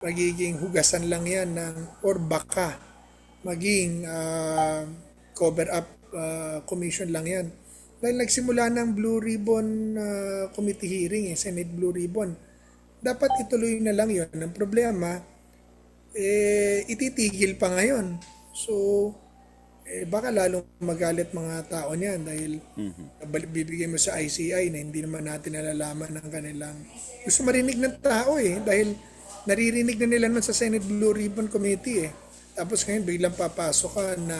magiging hugasan lang yan or baka maging cover up commission lang yan. Dahil nagsimula ng Blue Ribbon Committee hearing, Senate Blue Ribbon. Dapat ituloy na lang yon. Ang problema, ititigil pa ngayon. So, baka lalong magalit mga tao niyan dahil bibigay mo sa ICI na hindi naman natin nalalaman ng kanilang gusto marinig ng tao dahil naririnig na nila naman sa Senate Blue Ribbon Committee Tapos ngayon biglang papasok ka na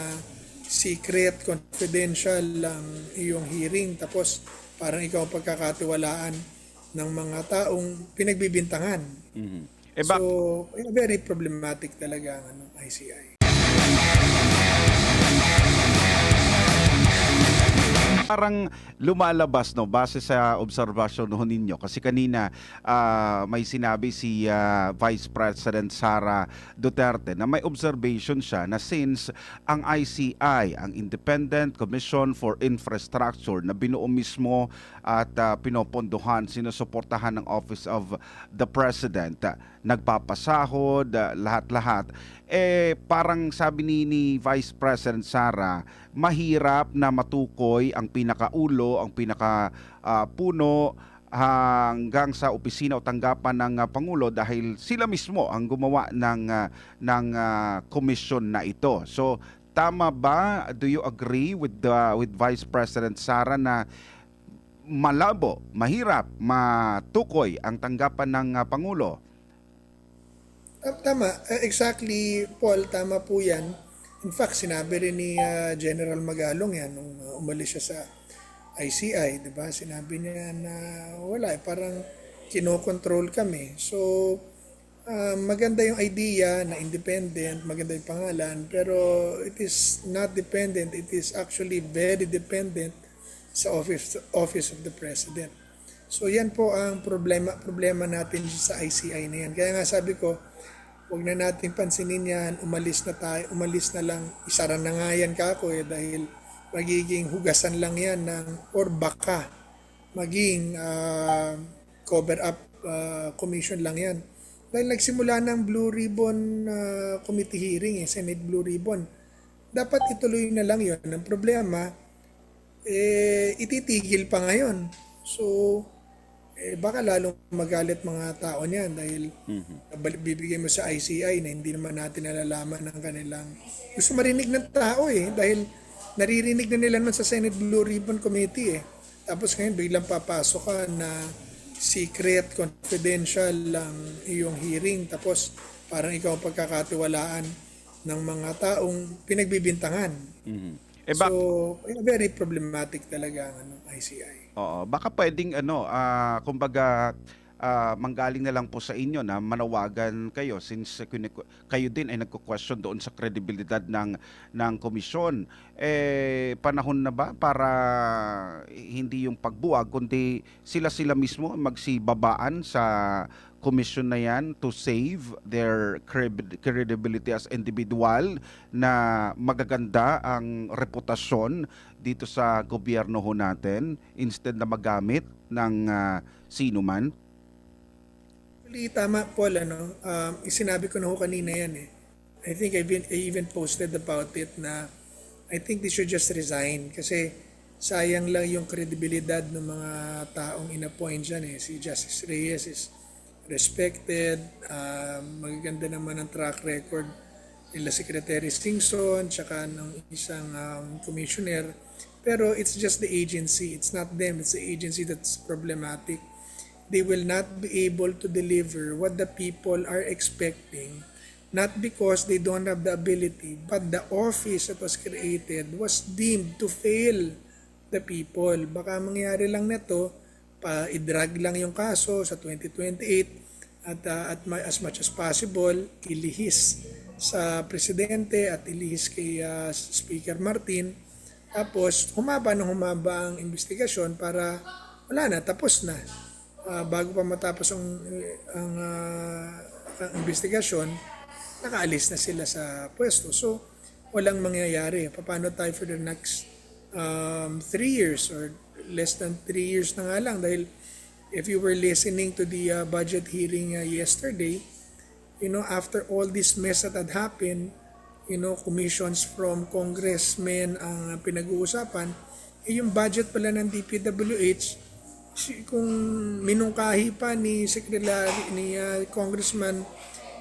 secret, confidential lang iyong hearing tapos parang ikaw ang pagkakatiwalaan ng mga taong pinagbibintangan. So, very problematic talaga ang ICI. Parang lumalabas base sa obserbasyon ninyo kasi kanina may sinabi si Vice President Sara Duterte na may observation siya na since ang ICI, ang Independent Commission for Infrastructure na binuo mismo at pinopondohan, sinusuportahan ng Office of the President, nagpapasahod, lahat-lahat, parang sabi ni Vice President Sara, mahirap na matukoy ang pinakaulo, ang pinakapuno hanggang sa opisina o tanggapan ng Pangulo dahil sila mismo ang gumawa ng komisyon na ito. So tama ba? Do you agree with Vice President Sara na malabo, mahirap matukoy ang tanggapan ng Pangulo? Tama, exactly, Paul, tama po yan. In fact, sinabi rin ni General Magalong yan nung umalis siya sa ICI, di ba? Sinabi niya na wala, parang kinokontrol kami. So, maganda yung idea na independent, maganda yung pangalan, pero it is not dependent, it is actually very dependent sa office of the President. So, yan po ang problema natin sa ICI na yan. Kaya nga sabi ko, huwag na natin pansinin yan, umalis na lang, isara na nga yan kako dahil magiging hugasan lang yan or baka maging cover up commission lang yan. Dahil nagsimula ng Blue Ribbon Committee hearing, Senate Blue Ribbon. Dapat ituloy na lang yon. Ang problema, ititigil pa ngayon. So, baka lalong magalit mga tao niyan dahil bibigay mo sa ICI na hindi naman natin nalalaman ng kanilang gusto marinig ng tao dahil naririnig na nila naman sa Senate Blue Ribbon Committee Tapos ngayon biglang papasok ka na secret, confidential lang iyong hearing tapos parang ikaw ang pagkakatiwalaan ng mga taong pinagbibintangan. So, very problematic talaga ang ICI. Oo, baka pwedeng kumbaga manggaling na lang po sa inyo na manawagan kayo since kayo din ay nagko-question doon sa kredibilidad ng komisyon. Panahon na ba para hindi yung pagbuwag kundi sila mismo magsibabaan sa komisyon na yan to save their credibility as individual na magaganda ang reputasyon dito sa gobyerno ho natin instead na magamit ng sino man? Tama, Paul, sinabi ko na ho kanina yan I think I even posted about it na I think they should just resign kasi sayang lang yung kredibilidad ng mga taong inappoint dyan Si Justice Reyes is respected, magaganda naman ang track record nila Secretary Singson tsaka ng isang commissioner. Pero it's just the agency, it's not them, it's the agency that's problematic. They will not be able to deliver what the people are expecting, not because they don't have the ability, but the office that was created was deemed to fail the people. Baka mangyari lang nito, i-drag lang yung kaso sa 2028 at as much as possible, ilihis sa presidente at ilihis kay Speaker Martin. Tapos, humaba ang investigasyon para wala na, tapos na. Bago pa matapos ang investigasyon, nakaalis na sila sa pwesto. So, walang mangyayari. Paano tayo for the next 3 years or less than 3 years na nga lang dahil if you were listening to the budget hearing yesterday, after all this mess that had happened, commissions from congressmen ang pinag-uusapan, yung budget pala ng DPWH, kung minungkahi pa ni Secretary ni Congressman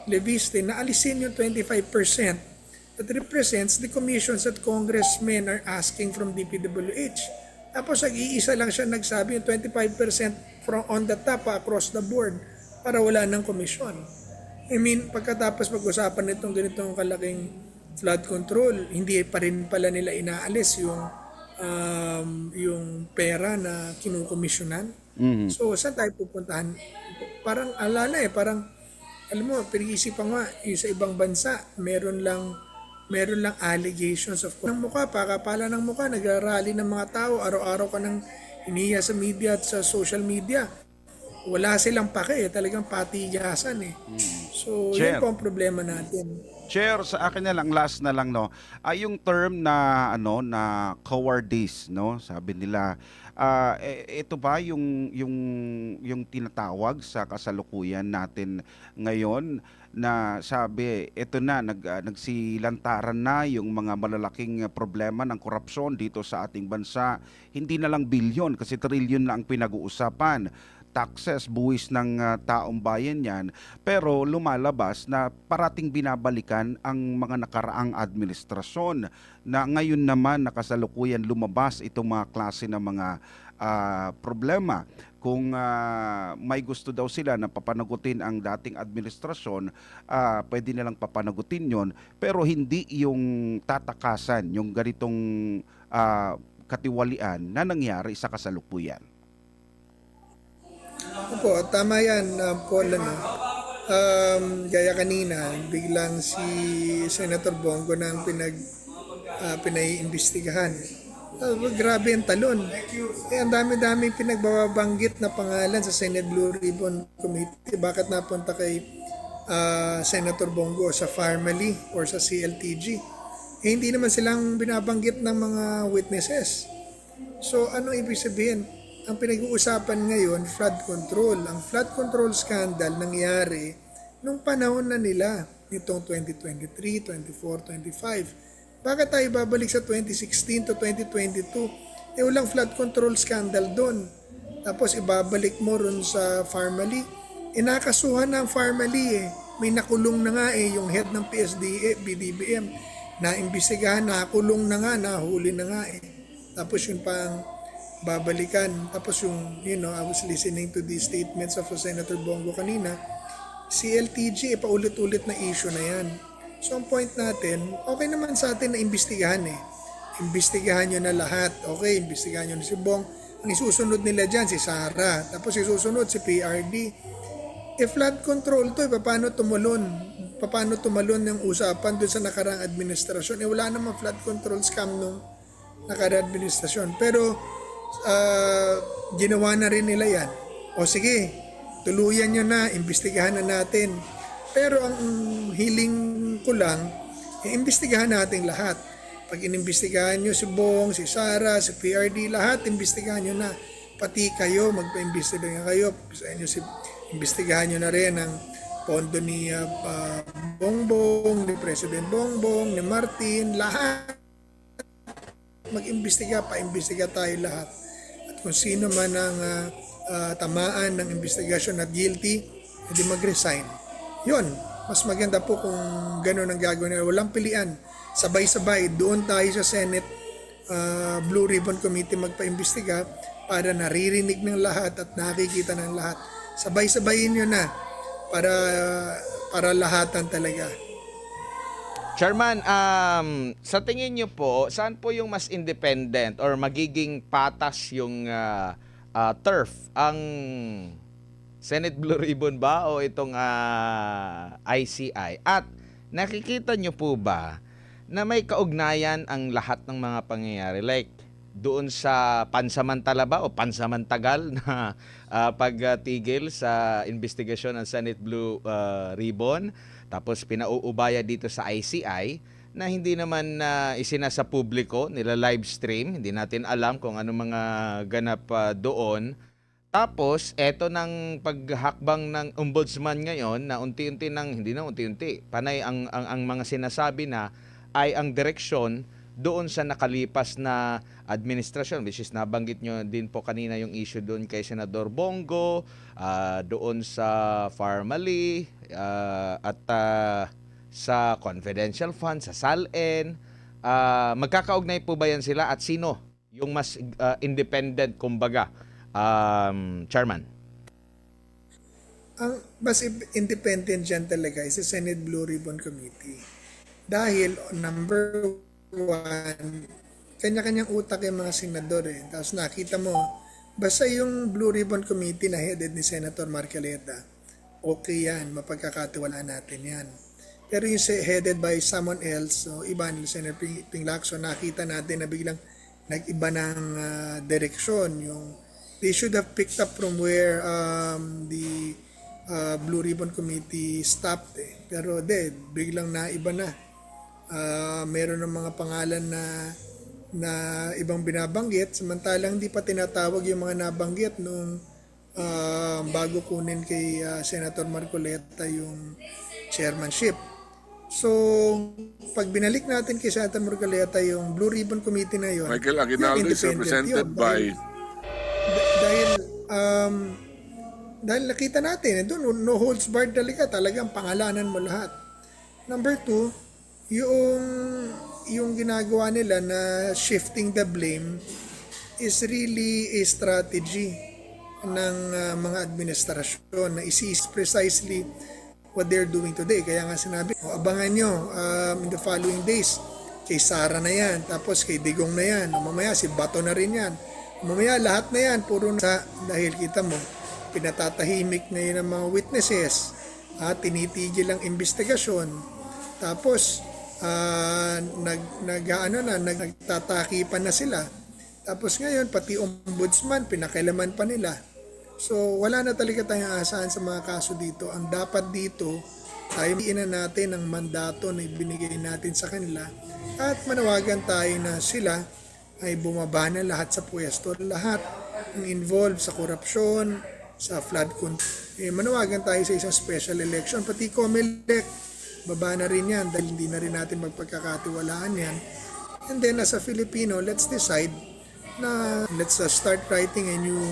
Leviste na alisin yung 25% that represents the commissions that congressmen are asking from DPWH. Tapos nag-iisa lang siya nagsabi yung 25% from on the top across the board para wala ng komisyon. I mean, pagkatapos pag-usapan nitong ganitong kalaking flood control, hindi pa rin pala nila inaalis yung pera na kinukomisyonan. So, saan tayo pupuntahan? Parang alala parang, alam mo, pinag-iisipan nga, yung sa ibang bansa, meron lang allegations of ng mukha, pakapala ng mukha, nagrarally ng mga tao, araw-araw ka nang iniya sa media at sa social media. Wala silang pake, talagang patigasan So, Chair. yun po ang problema natin. Chair, sa akin na lang, last na lang, no. Yung term na na cowardice, no, sabi nila, ito ba yung tinatawag sa kasalukuyan natin ngayon na sabi ito na nagsilantaran na yung mga malalaking problema ng korupsyon dito sa ating bansa, hindi na lang bilyon kasi trilyon na ang pinag-uusapan, taxes, buwis ng taong bayan yan, pero lumalabas na parating binabalikan ang mga nakaraang administrasyon na ngayon naman nakasalukuyan lumabas itong mga klase ng mga problema. Kung may gusto daw sila na papanagutin ang dating administrasyon, pwede nilang papanagutin yon, pero hindi yung tatakasan, yung ganitong katiwalian na nangyari sa kasalukuyan. Opo, tama yan, Paul. Gaya kanina, biglang si Senator Bongo nang pinaiimbestigahan. Grabe ang talon. Ang dami-daming pinagbabanggit na pangalan sa Senate Blue Ribbon Committee. Bakit napunta kay Senator Bongo sa Farmally or sa CLTG? Hindi naman silang binabanggit ng mga witnesses. So, ano ibig sabihin? Ang pinag-uusapan ngayon, flood control. Ang flood control scandal nangyari nung panahon na nila, nitong 2023, 24, 25. Bakit tayo babalik sa 2016 to 2022? Walang flood control scandal doon. Tapos ibabalik mo ron sa Farmally. Nakasuhan ng Farmally May nakulong na nga yung head ng PSDA, BDBM. Naimbestigahan, nakulong na nga, nahuli na nga Tapos yun pang babalikan. Tapos yung, I was listening to the statements of Senator Bongo kanina. CLTG, paulit-ulit na issue na yan. So ang point natin, okay naman sa atin na imbestigahan Imbestigahan nyo na lahat. Okay, imbestigahan nyo na si Bong. Ang isusunod nila dyan, si Sara. Tapos isusunod si PRD. Flood control to, paano tumalon? Paano tumalon yung usapan doon sa nakaraang administrasyon? Wala namang flood control scam nung nakaraang administrasyon. Pero ginawa na rin nila yan. O sige, tuluyan nyo na, imbestigahan na natin. Pero ang hiling ko lang, imbestigahan natin lahat. Pag inimbestigahan nyo si Bong, si Sara, si PRD, lahat imbestigahan nyo na. Pati kayo, magpa-imbestigahan kayo. Imbestigahan nyo na rin ang pondo ni Bongbong, ni President Bongbong, ni Martin, lahat. Mag-imbestiga, pa-imbestiga tayo lahat. At kung sino man ang tamaan ng investigasyon at guilty, hindi mag-resign. Yun, mas maganda po kung gano'n ang gagawin nila. Walang pilian. Sabay-sabay, doon tayo sa Senate Blue Ribbon Committee magpa-imbestiga para naririnig ng lahat at nakikita ng lahat. Sabay-sabayin nyo na para lahatan talaga. Chairman, sa tingin niyo po, saan po yung mas independent or magiging patas yung turf? Ang Senate Blue Ribbon ba o itong ICI? At nakikita niyo po ba na may kaugnayan ang lahat ng mga pangyayari? Like, doon sa pansamantala ba o pansamantagal na pagtigil sa investigasyon ng Senate Blue Ribbon, tapos pinauubaya dito sa ICI na hindi naman isinasa publiko, nila live stream, hindi natin alam kung ano mga ganap doon. Tapos, eto ng paghakbang ng ombudsman ngayon na unti-unti hindi na unti-unti, panay ang mga sinasabi na ay ang direksyon doon sa nakalipas na administrasyon, which is nabanggit nyo din po kanina yung issue doon kay Senador Bongo, doon sa Farmally, at sa confidential fund, sa SALN. Magkakaugnay po ba yan sila at sino yung mas independent, kumbaga, Chairman? Ang mas independent dyan talaga is the Senate Blue Ribbon Committee. Dahil, number one, kanya-kanyang utak yung mga senador eh. Tapos nakita mo, basta yung Blue Ribbon Committee na headed ni Senator Marcoleta, okay yan, mapagkakatiwalaan natin yan. Pero yung headed by someone else, so iba ni Senator Ping Lacson, nakita natin na biglang nag-iba ng direksyon. They should have picked up from where the Blue Ribbon Committee stopped eh. Pero biglang naiba na. Meron ng mga pangalan na ibang binabanggit, samantalang hindi pa tinatawag yung mga nabanggit nung bago kunin kay Senator Marcoleta yung chairmanship. So, pag binalik natin kay Senator Marcoleta yung Blue Ribbon Committee na yun, Michael Aguinaldo is represented by... Dahil nakita natin, doon no holds barred talagang pangalanan mo lahat. Number two, yung ginagawa nila na shifting the blame is really a strategy ng mga administrasyon na is precisely what they're doing today. Kaya nga sinabi, abangan nyo in the following days, kay Sara na yan, tapos kay Digong na yan, mamaya si Bato na rin yan, mamaya lahat na yan, puro na dahil kita mo, pinatatahimik ngayon ang mga witnesses, tinitigil ang investigasyon, tapos nagtatakipan na sila. Tapos ngayon, pati ombudsman, pinakailaman pa nila. So, wala na talaga tayong asahan sa mga kaso dito. Ang dapat dito, tayo na natin ang mandato na ibinigay natin sa kanila at manawagan tayo na sila ay bumaba na lahat sa pwesto. Lahat ang involved sa korupsyon, sa flood control. Manawagan tayo sa isang special election. Pati COMELEC, baba na rin yan dahil hindi na rin natin magpagkakatiwalaan yan. And then as a Filipino, let's decide na let's start writing a new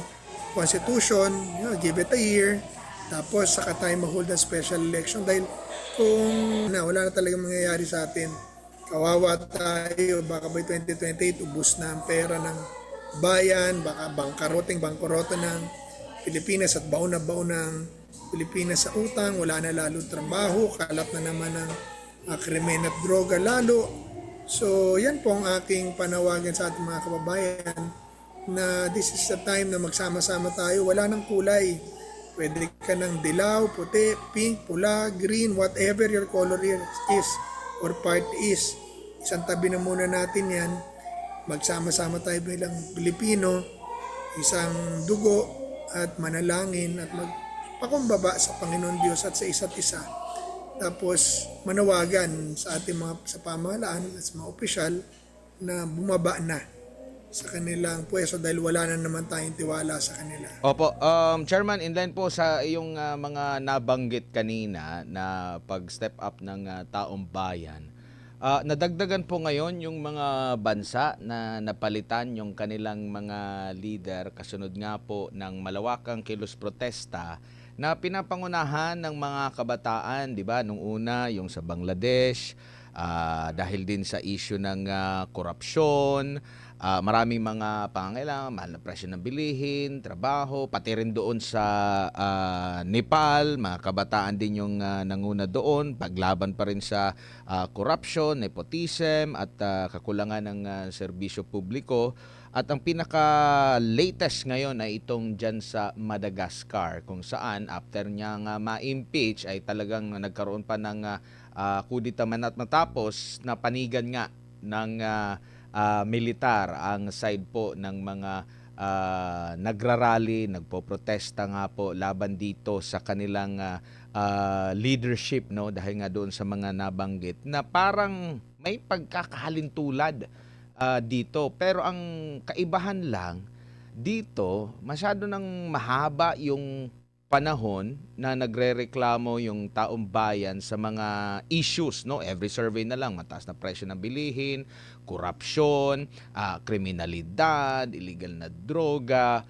constitution, give it a year, tapos saka tayo mag-hold ng special election dahil kung wala na talagang mangyayari sa atin, kawawa tayo, baka by 2028 ubos na ang pera ng bayan, baka bangkoroto ng Pilipinas at baon ng Pilipinas sa utang, wala na lalo trabaho, kalat na naman ng krimen at droga lalo. So yan po ang aking panawagan sa ating mga kababayan na this is the time na magsama-sama tayo, wala nang kulay. Pwede ka ng dilaw, puti, pink, pula, green, whatever your color is or part is. Isang tabi na muna natin yan. Magsama-sama tayo bilang Pilipino, isang dugo at manalangin at magpakumbaba sa Panginoon Diyos at sa isa't isa. Tapos manawagan sa ating sa pamahalaan at sa mga opisyal na bumaba na sa kanilang pwesto dahil wala na naman tayong tiwala sa kanila. Opo, Chairman, inline po sa iyong mga nabanggit kanina na pag-step up ng taong bayan. Nadagdagan po ngayon yung mga bansa na napalitan yung kanilang mga leader kasunod nga po ng malawakang kilos protesta na pinapangunahan ng mga kabataan, di ba? Nung una, yung sa Bangladesh, dahil din sa issue ng korupsyon, maraming mga pangangailangan, mahal na presyo ng bilihin, trabaho, pati rin doon sa Nepal, mga kabataan din yung nanguna doon, paglaban pa rin sa corruption, nepotism at kakulangan ng serbisyo publiko. At ang pinaka-latest ngayon ay itong dyan sa Madagascar kung saan after niyang ma-impeach ay talagang nagkaroon pa ng kudita man at matapos na panigan nga ng militar ang side po ng mga nagrarally, nagpoprotesta nga po laban dito sa kanilang leadership, no, dahil nga doon sa mga nabanggit na parang may pagkakahalintulad dito. Pero ang kaibahan lang, dito masyado nang mahaba yung panahon na nagrereklamo yung taong bayan sa mga issues, no? Every survey na lang, mataas na presyo ng bilihin, korupsyon, kriminalidad, illegal na droga.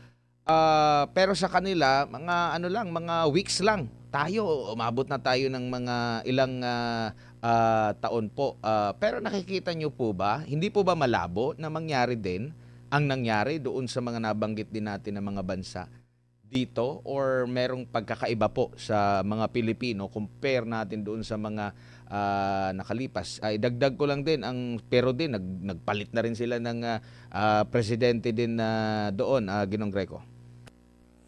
Pero sa kanila, mga ano lang, mga weeks lang. Tayo, umabot na tayo ng mga ilang taon po. Pero nakikita nyo po ba, hindi po ba malabo na mangyari din ang nangyari doon sa mga nabanggit din natin ng mga bansa dito, or merong pagkakaiba po sa mga Pilipino compare natin doon sa mga nakalipas? Ay dagdag ko lang din pero din nagpalit na rin sila ng presidente din doon, Ginong Greco.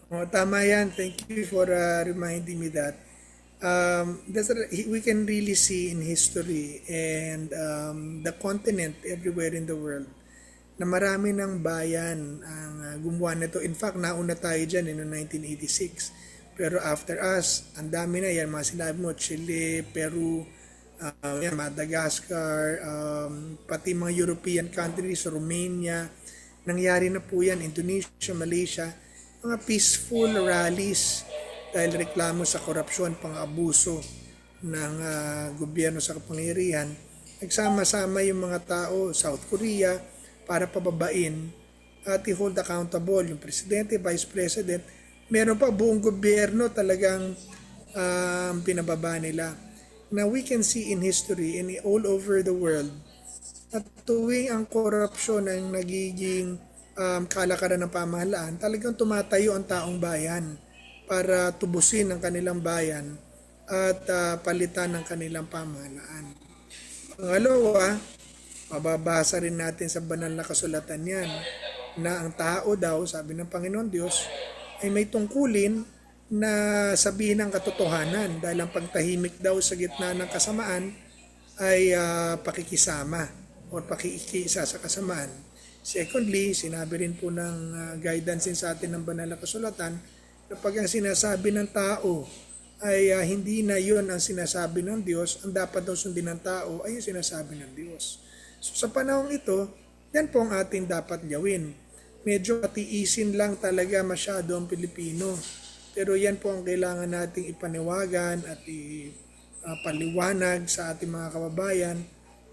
Tama yan. Thank you for reminding me that. We can really see in history and the continent everywhere in the world na marami ng bayan ang gumawa nito. In fact, nauna tayo dyan in 1986. Pero after us, ang dami na yan. Mga sinabi mo, Chile, Peru, Madagascar, pati mga European countries, Romania. Nangyari na po yan, Indonesia, Malaysia. Mga peaceful rallies dahil reklamo sa korupsyon, pang-abuso ng gobyerno sa kapangyarihan. Nagsama-sama yung mga tao, South Korea, para pababain at i-hold accountable yung presidente, vice president. Meron pa buong gobyerno talagang pinababa nila. Now we can see in history and all over the world at tuwing ang korupsyon ang nagiging kalakaran ng pamahalaan, talagang tumatayo ang taong bayan para tubusin ang kanilang bayan at palitan ang kanilang pamahalaan. Pangalawa, mababasa rin natin sa banal na kasulatan yan na ang tao daw, sabi ng Panginoon Diyos, ay may tungkulin na sabihin ang katotohanan dahil ang pagtahimik daw sa gitna ng kasamaan ay pakikisama o pakikiisa sa kasamaan. Secondly, sinabi rin po ng guidance sa atin ng banal na kasulatan na pag ang sinasabi ng tao ay hindi na yun ang sinasabi ng Diyos, ang dapat daw sundin ng tao ay yung sinasabi ng Diyos. So sa panahong ito, yan po ang ating dapat gawin. Medyo patiisin lang talaga masyado ang Pilipino. Pero yan po ang kailangan nating ipaniwagan at ipaliwanag sa ating mga kababayan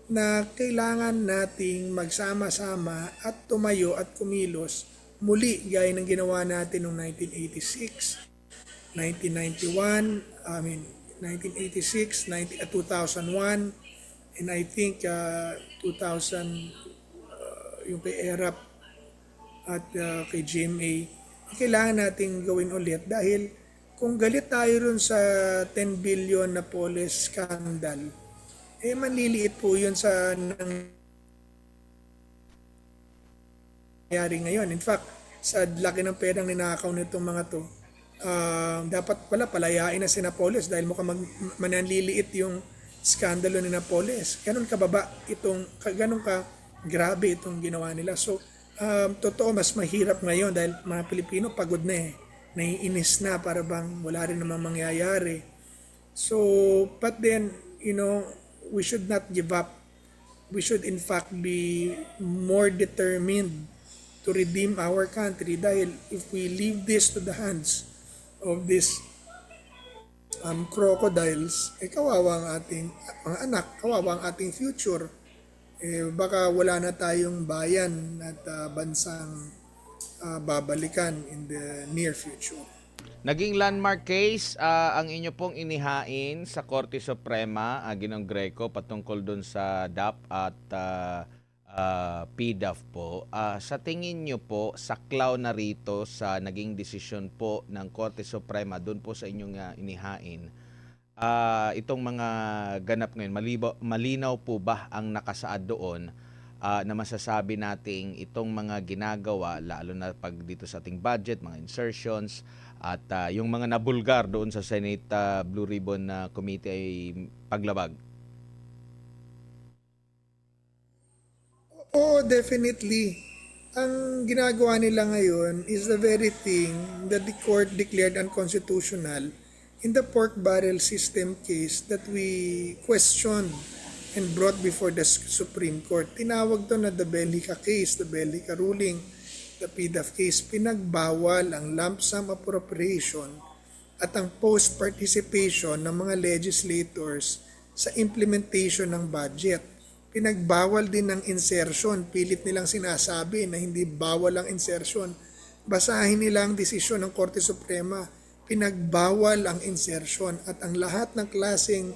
na kailangan nating magsama-sama at tumayo at kumilos muli gaya ng ginawa natin noong 1986, 1991, 1986, 2001, and I think 2000, yung kay ERAP at kay GMA, kailangan nating gawin ulit dahil kung galit tayo rin sa 10 billion na police scandal, manliliit po yun sa nangyari ngayon. In fact, sa laki ng perang ninakaw nitong mga to, dapat pala palayain na si Napoles dahil mukhang mananliliit yung skandalo ni Napoles. Ganon kababa ganon ka grabe itong ginawa nila. So, totoo mas mahirap ngayon dahil mga Pilipino pagod na naiinis na para bang wala rin namang mangyayari. So, but then, we should not give up. We should in fact be more determined to redeem our country dahil if we leave this to the hands of these crocodiles, kawawa ang ating mga anak, kawawa ang ating future. Baka wala na tayong bayan at bansang babalikan in the near future. Naging landmark case ang inyo pong inihain sa Korte Suprema, Ginong Greco, patungkol doon sa DAP at PDAF po. Sa tingin nyo po, saklaw na rito sa naging desisyon po ng Korte Suprema doon po sa inyong inihain, itong mga ganap ngayon, malinaw po ba ang nakasaad doon na masasabi nating itong mga ginagawa, lalo na pag dito sa ating budget, mga insertions, at yung mga nabulgar doon sa Senate Blue Ribbon Committee ay paglabag? Oo, definitely. Ang ginagawa nila ngayon is the very thing that the court declared unconstitutional in the pork barrel system case that we questioned and brought before the Supreme Court. Tinawag to na the Bellica case, the Bellica ruling. the PDAF case, pinagbawal ang lump sum appropriation at ang post-participation ng mga legislators sa implementation ng budget. Pinagbawal din ng insertion. Pilit nilang sinasabi na hindi bawal ang insertion. Basahin nila ang desisyon ng Korte Suprema. Pinagbawal ang insertion at ang lahat ng klaseng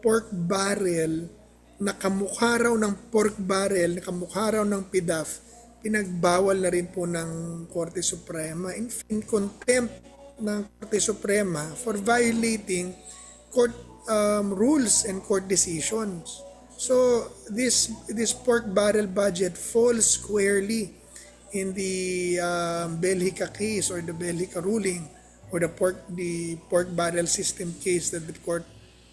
pork barrel na kamukha raw ng pork barrel, na kamukha raw ng PDAF, pinagbawal na rin po ng Korte Suprema in contempt ng Korte Suprema for violating court rules and court decisions. So this pork barrel budget falls squarely in the Belhica case or the Belhica ruling or the pork barrel system case that the court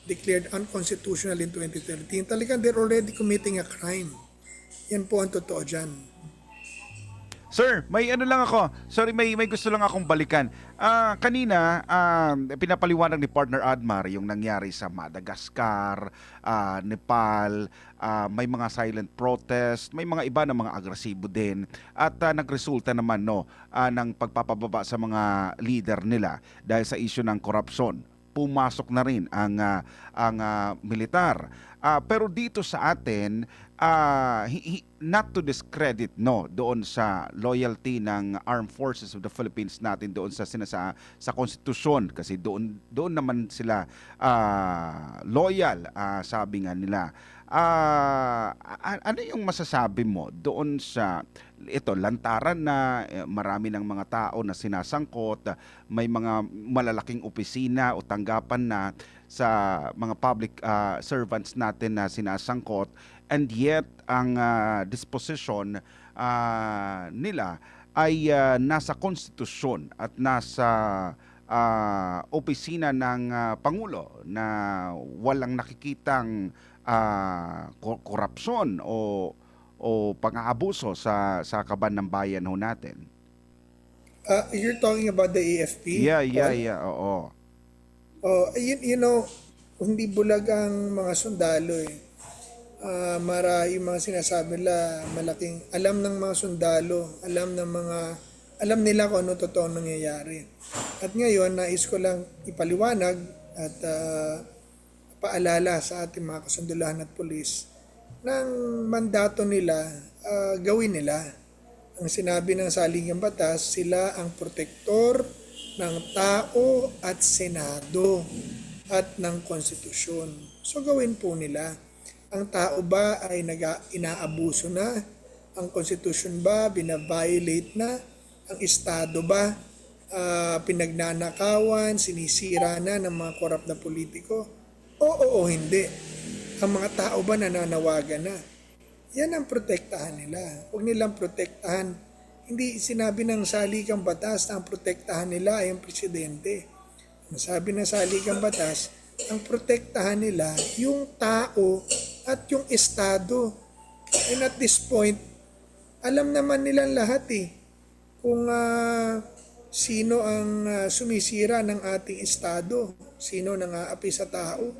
declared unconstitutional in 2013. Talagang they're already committing a crime. Yan po ang totoo dyan. Sir, may ano lang ako. Sorry, may gusto lang akong balikan. Kanina, pinapaliwanag ni partner Admar yung nangyari sa Madagascar, Nepal, may mga silent protest, may mga iba na mga agresibo din. At nagresulta naman ng pagpapababa sa mga leader nila dahil sa issue ng korupsyon. Pumasok na rin ang militar. Pero dito sa atin, not to discredit doon sa loyalty ng Armed Forces of the Philippines natin doon sa konstitusyon kasi doon naman sila loyal, sabi nga nila. Ano yung masasabi mo doon sa lantaran na marami ng mga tao na sinasangkot, may mga malalaking opisina o tanggapan na sa mga public servants natin na sinasangkot, and yet ang disposition nila ay nasa konstitusyon at nasa opisina ng Pangulo na walang nakikitang korupsyon o pang-aabuso sa kaban ng bayan natin. You're talking about the AFP? Yeah, oo. Hindi bulag ang mga sundalo eh. Yung mga sinasabi nila, malaking alam ng mga sundalo, alam nila kung ano totoo nangyayari. At ngayon, nais ko lang ipaliwanag at paalala sa ating mga kasundulahan at pulis ng mandato nila, gawin nila. Ang sinabi ng saligang batas, sila ang protektor ng tao at Senado at ng konstitusyon. So gawin po nila. Ang tao ba ay inaabuso na? Ang konstitusyon ba binaviolate na? Ang estado ba pinagnanakawan, sinisira na ng mga korap na politiko? Oo o hindi. Ang mga tao ba nananawagan na? Yan ang protektahan nila. Huwag nilang protektahan. Hindi sinabi ng saligang batas na ang protektahan nila ay ang presidente. Ang sabi ng saligang batas, ang protektahan nila yung tao at yung estado. And at this point, alam naman nilang lahat kung sino ang sumisira ng ating estado, sino nang-aapi sa tao,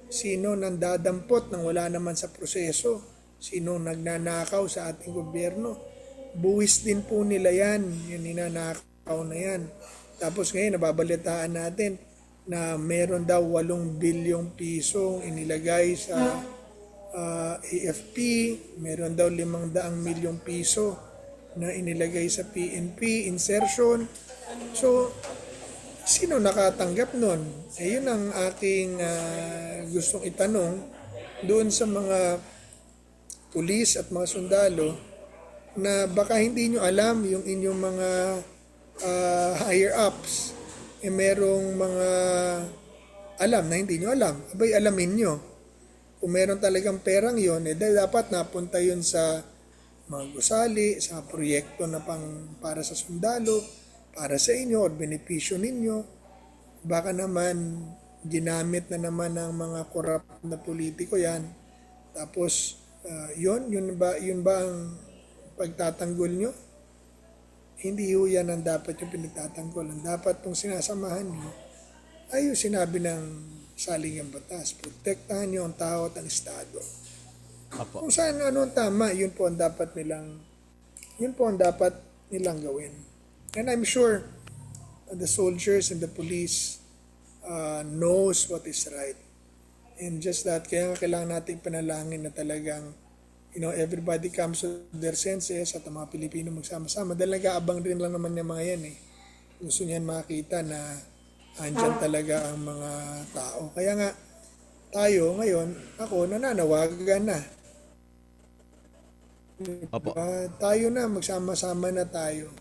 sino nang dadampot nang wala naman sa proseso, sino nagnanakaw sa ating gobyerno. Buwis din po nila yan, yung ninanakaw na yan. Tapos ngayon, nababalitaan natin na meron daw 8 bilyong piso inilagay sa AFP, meron daw 500 milyong piso na inilagay sa PNP, insertion. So, sino nakatanggap nun? Yun ang aking gustong itanong doon sa mga pulis at mga sundalo na baka hindi nyo alam yung inyong mga higher ups. Merong mga alam na hindi nyo alam. Abay, alamin nyo. Kung meron talagang perang yon, dapat napunta yun sa mga gusali, sa proyekto na para sa sundalo, para sa inyo, o benepisyo ninyo. Baka naman, ginamit na naman ng mga korap na politiko yan. Tapos, yun ba ang pagtatanggol nyo? Hindi ho yan ang dapat yung pinagtatanggol. Ang dapat pong sinasamahan nyo ay yung sinabi ng saligang batas. Protektahan nyo ang tao at ang estado. Apo. Kung saan ano ang tama, yun po ang dapat nilang gawin. And I'm sure the soldiers and the police knows what is right. And just that, kaya nga kailangan nating panalangin na talagang, everybody comes to their senses at ang mga Pilipino magsama-sama. Dahil nag-aabang rin lang naman yung mga yan eh. Gusto niyan makita na andyan talaga ang mga tao. Kaya nga, tayo ngayon, ako nananawagan na. Opo. Tayo na, magsama-sama na tayo.